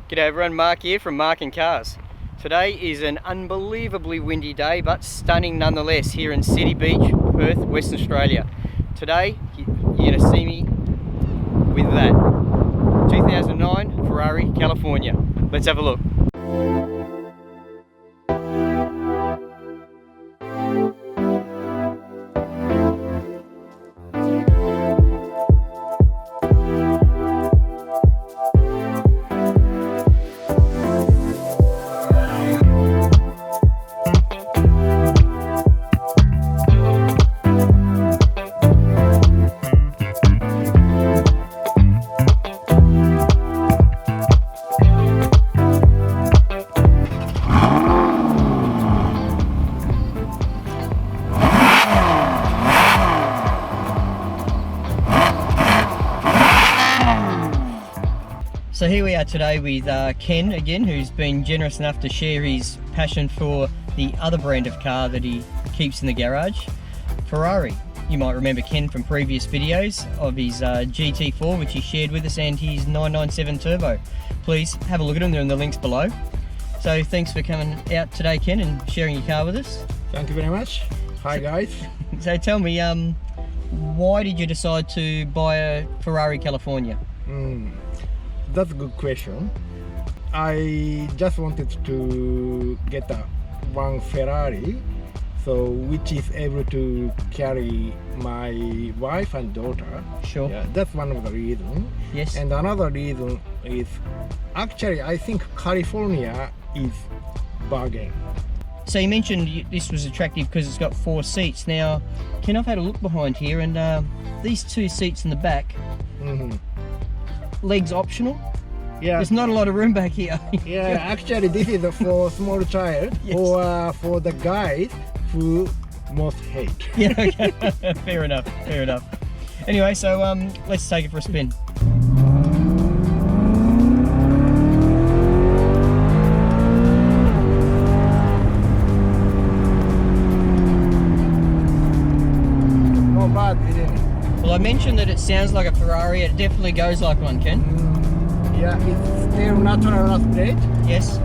G'day everyone, Marc here from Marc and Cars. Today is an unbelievably windy day, but stunning nonetheless here in City Beach, Perth, Western Australia. Today, you're going to see me with that 2009 Ferrari California. Let's have a look. So here we are today with Ken again, who's been generous enough to share his passion for the other brand of car that he keeps in the garage, Ferrari. You might remember Ken from previous videos of his GT4, which he shared with us, and his 997 Turbo. Please have a look at them, they're in the links below. So thanks for coming out today, Ken, and sharing your car with us. Thank you very much. Hi guys. So tell me, why did you decide to buy a Ferrari California? That's a good question. I just wanted to get one Ferrari, so which is able to carry my wife and daughter. Sure. Yeah, that's one of the reasons. Yes. And another reason is actually I think California is bargain. So you mentioned this was attractive because it's got 4 seats. Now, Ken, I've had a look behind here, and these 2 seats in the back, legs optional. Yeah. There's not a lot of room back here. Yeah, actually this is for small child, Yes. or for the guys who most hate. Yeah, okay. Fair enough, fair enough. Anyway, so let's take it for a spin. Not bad, isn't it? Well, I mentioned that it sounds like a Ferrari. It definitely goes like one, Ken. Yeah, it's still natural plate. Yes.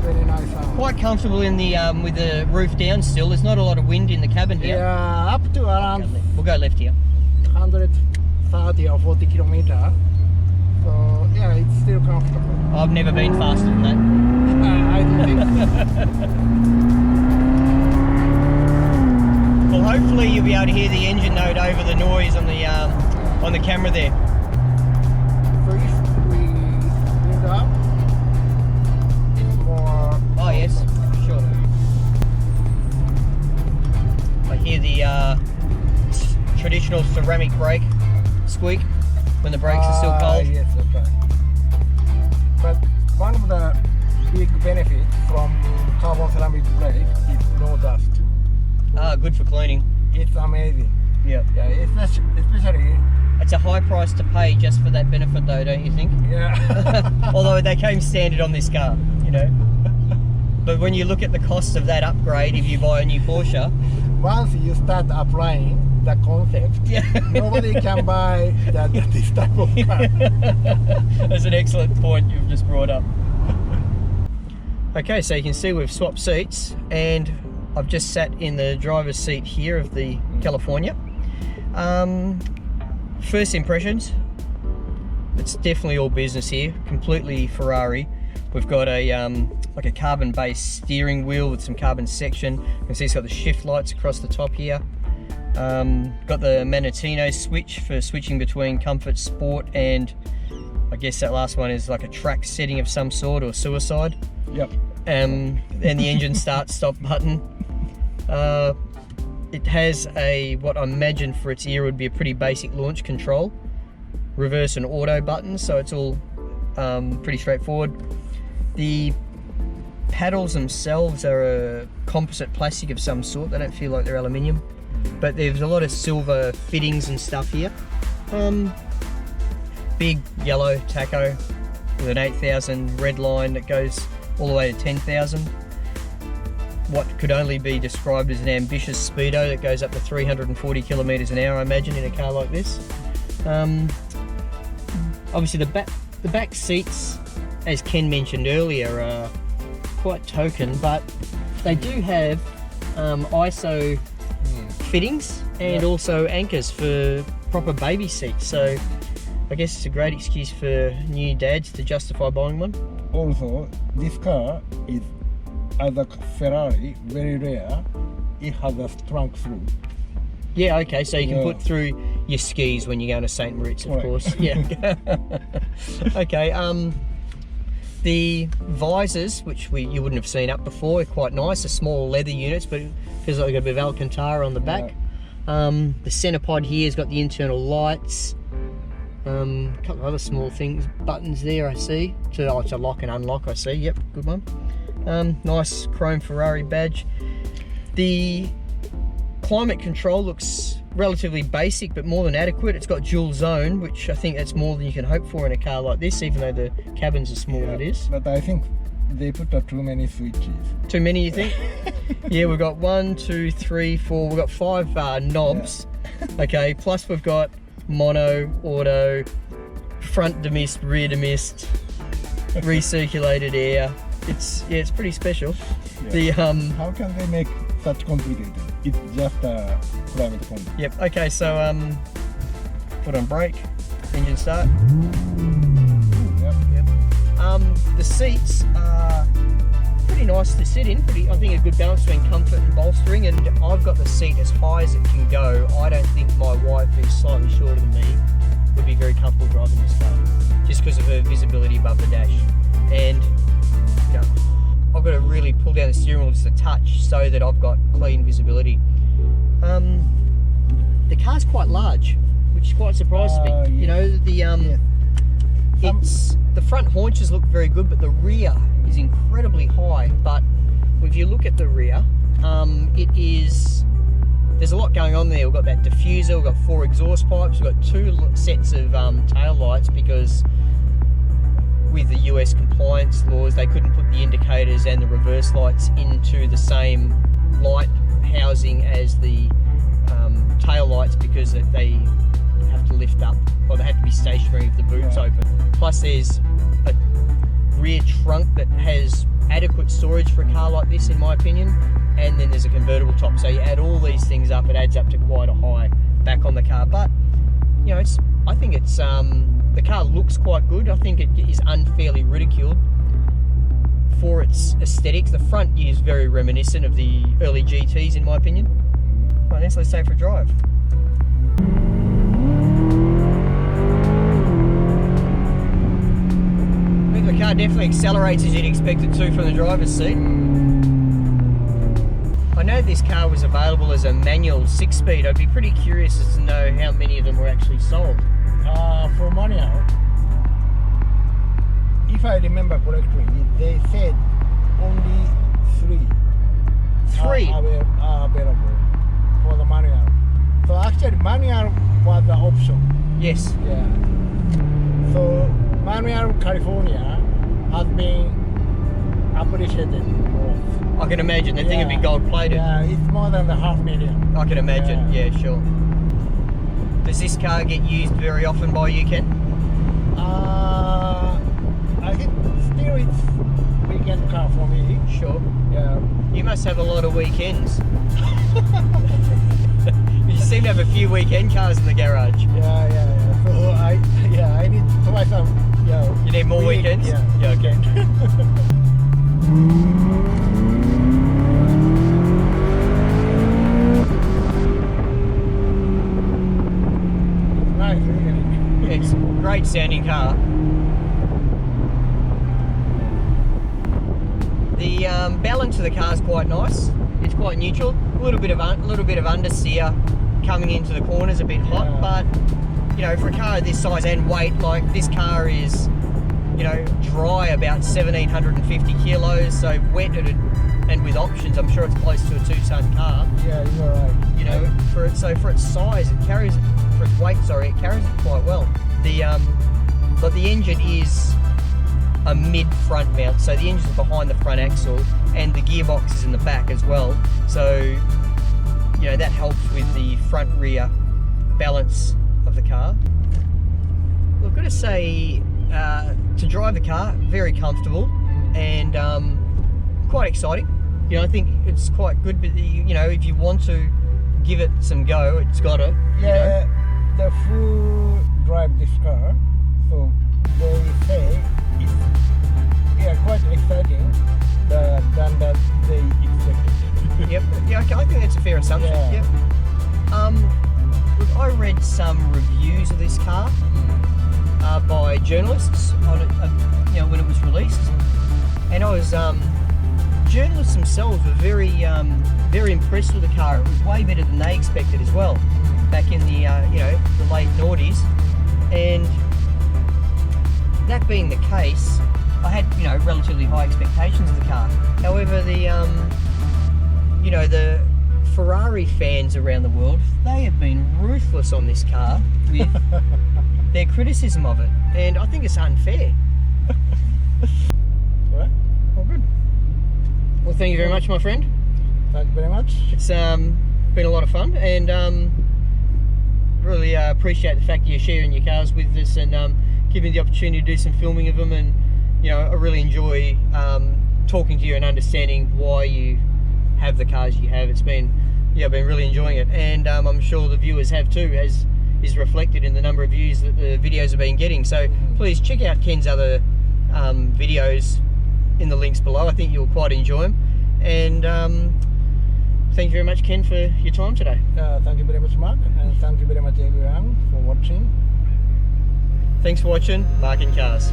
Very nice sound. Quite comfortable in the with the roof down still. There's not a lot of wind in the cabin here. Yeah, up to around We'll go left here. 130 or 40 kilometers. So yeah, it's still comfortable. I've never been faster than that. I don't think so. Well, hopefully you'll be able to hear the engine note over the noise on the camera there. So if we wind up, it's more. Oh yes, sure. I hear the traditional ceramic brake squeak when the brakes are still cold. Yes, that's right. But one of the big benefits from carbon ceramic brake is no dust. Ah, good for cleaning. It's amazing. Yeah. Yeah, especially. It's a high price to pay just for that benefit though, don't you think? Yeah. Although they came standard on this car, you know. But when you look at the cost of that upgrade, if you buy a new Porsche, Once you start applying the concept, yeah. nobody can buy this type of car. That's an excellent point you've just brought up. Okay, so you can see we've swapped seats, and I've just sat in the driver's seat here of the California. First impressions, it's definitely all business here, completely Ferrari. We've got a like a carbon-based steering wheel with some carbon section. You can see it's got the shift lights across the top here. Got the Manatino switch for switching between comfort, sport, and I guess that last one is like a track setting of some sort, or suicide. Yep. And the engine start-stop button. It has what I imagine for its era would be a pretty basic launch control, reverse and auto buttons, so it's all pretty straightforward. The paddles themselves are a composite plastic of some sort. They don't feel like they're aluminium, but there's a lot of silver fittings and stuff here. Big yellow tacho with an 8,000 red line that goes all the way to 10,000. What could only be described as an ambitious speedo that goes up to 340 kilometers an hour, I imagine, in a car like this. Obviously the The back seats, as Ken mentioned earlier, are quite token, but they do have ISO fittings and also anchors for proper baby seats. So I guess it's a great excuse for new dads to justify buying one. Also, this car is, as a Ferrari, very rare. It has a trunk through. Yeah, okay, so you can put through your skis when you're going to St. Moritz, of course. Yeah. Okay, the visors, which you wouldn't have seen up before, are quite nice. They're small leather units, but it feels like they've got a bit of Alcantara on the back. The centre pod here has got the internal lights. A couple of other small things, buttons there I see, to lock and unlock I see, yep, good one. Nice chrome Ferrari badge. The climate control looks relatively basic but more than adequate. It's got dual zone, which I think that's more than you can hope for in a car like this, even though the cabins are small. It is. But I think they put too many switches. Too many, you think? Yeah, we've got 1, 2, 3, 4, we've got 5 knobs. Okay, plus we've got mono, auto, front demist, rear demist, recirculated air. It's pretty special. The how can they make such complicated? It's just a climate control. Yep. Okay. So put on brake, engine start. Yep. The seats are pretty nice to sit in. I think a good balance between comfort and bolstering. And I've got the seat as high as it can go. I don't think my wife, who's slightly shorter than me, would be very comfortable driving this car, just because of her visibility above the dash. And you know, I've got to really pull down the steering wheel just a touch so that I've got clean visibility. The car's quite large, which is quite surprising me. Yeah. You know, the front haunches look very good, but the rear is incredibly high. But if you look at the rear, there's a lot going on there. We've got that diffuser, we've got 4 exhaust pipes, we've got 2 sets of tail lights, because with the US compliance laws, they couldn't put the indicators and the reverse lights into the same light housing as the tail lights, because they have to lift up, or they have to be stationary if the boot's open. Plus there's a rear trunk that has adequate storage for a car like this, in my opinion, and then there's a convertible top. So you add all these things up, it adds up to quite a high back on the car. But you know, I think it's the car looks quite good. I think it is unfairly ridiculed for its aesthetics. The front is very reminiscent of the early GTs, in my opinion. Right, let's take for a drive. I think the car definitely accelerates as you'd expect it to from the driver's seat. I know this car was available as a manual 6-speed. I'd be pretty curious as to know how many of them were actually sold. For manual, if I remember correctly, they said only 3 are available for the manual. So actually manual was the option. Yes. Yeah. So manual California has been appreciated more. I can imagine. The thing would be gold plated. Yeah, it's more than the 500,000. I can imagine. Yeah, sure. Does this car get used very often by you, Ken? I think still it's weekend car for me. Sure. Yeah. You must have a lot of weekends. You seem to have a few weekend cars in the garage. Yeah. So I need twice a You need more weekends? Yeah, okay. Nice, isn't it? It's a great sounding car. The balance of the car is quite nice. It's quite neutral. A little bit of understeer coming into the corners, a bit hot, but you know, for a car of this size and weight, like this car is, you know, dry about 1,750 kilos, so wet and with options, I'm sure it's close to a 2-ton car. Yeah, you're right. You know, for its size, it carries it carries it quite well. But the engine is a mid-front mount, so the engine's behind the front axle, and the gearbox is in the back as well. So, you know, that helps with the front-rear balance of the car. Well, I've got to say, drive the car, very comfortable, and quite exciting. You know, I think it's quite good, but you know, if you want to give it some go, it's got it. Yeah, the full drive this car, so they say it's quite exciting than that they expected. Yep. Yeah, okay, I think that's a fair assumption. Yeah. Yep. Look, I read some reviews of this car by journalists on it, you know, when it was released, and I was journalists themselves were very impressed with the car. It was way better than they expected as well, back in the you know, the late noughties. And that being the case, I had, you know, relatively high expectations of the car. However, the you know, the Ferrari fans around the world, they have been ruthless on this car with their criticism of it, and I think it's unfair. Right? Well, good. Well, thank you very much, my friend. Thank you very much. It's been a lot of fun, and really appreciate the fact that you're sharing your cars with us and giving me the opportunity to do some filming of them. And you know, I really enjoy talking to you and understanding why you have the cars you have. It's been, yeah, I've been really enjoying it, and I'm sure the viewers have too, as is reflected in the number of views that the videos have been getting. So please check out Ken's other videos in the links below. I think you'll quite enjoy them. And thank you very much, Ken, for your time today. Thank you very much, Mark, and thank you very much everyone for watching. Thanks for watching Marc and Cars.